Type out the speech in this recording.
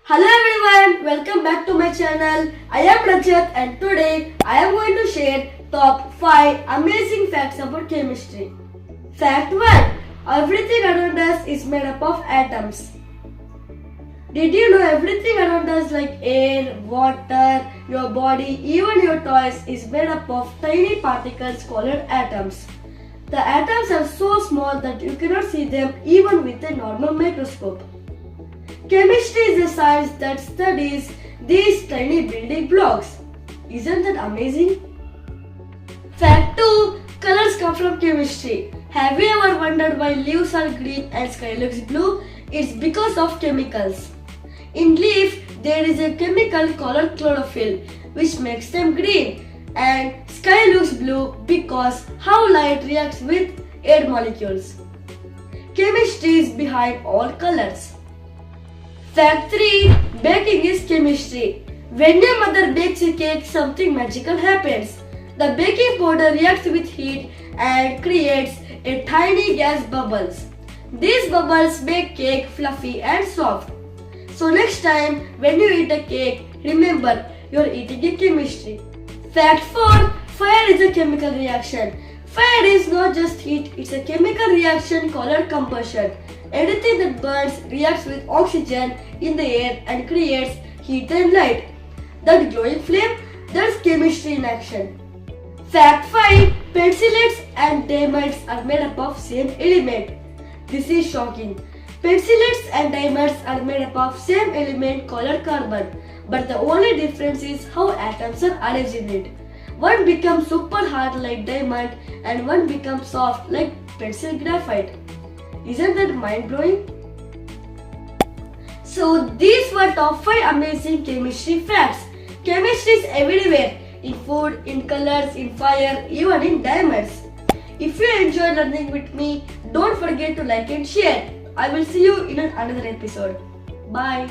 Hello everyone, welcome back to my channel. I am Rajat and today I am going to share top 5 amazing facts about chemistry. Fact 1. Everything around us is made up of atoms. Did you know everything around us like air, water, your body, even your toys is made up of tiny particles called atoms. The atoms are so small that you cannot see them even with a normal microscope. Chemistry is a science that studies these tiny building blocks. Isn't that amazing? Fact 2. Colors come from chemistry. Have you ever wondered why leaves are green and sky looks blue? It's because of chemicals. In leaf, there is a chemical called chlorophyll which makes them green, and sky looks blue because how light reacts with air molecules. Chemistry is behind all colors. Fact 3. Baking is chemistry. When your mother bakes a cake, something magical happens. The baking powder reacts with heat and creates a tiny gas bubbles. These bubbles make cake fluffy and soft. So next time when you eat a cake, remember you're eating a chemistry. Fact 4. Fire is a chemical reaction. Fire is not just heat, it's a chemical reaction called combustion. Anything that burns reacts with oxygen in the air and creates heat and light. That glowing flame, that's chemistry in action. Fact 5. Pencillets and diamonds are made up of same element. This is shocking. Pencillets and diamonds are made up of same element called carbon, but the only difference is how atoms are arranged in it. One becomes super hard like diamond and one becomes soft like pencil graphite. Isn't that mind-blowing? So these were top 5 amazing chemistry facts. Chemistry is everywhere, in food, in colors, in fire, even in diamonds. If you enjoyed learning with me, don't forget to like and share. I will see you in another episode. Bye.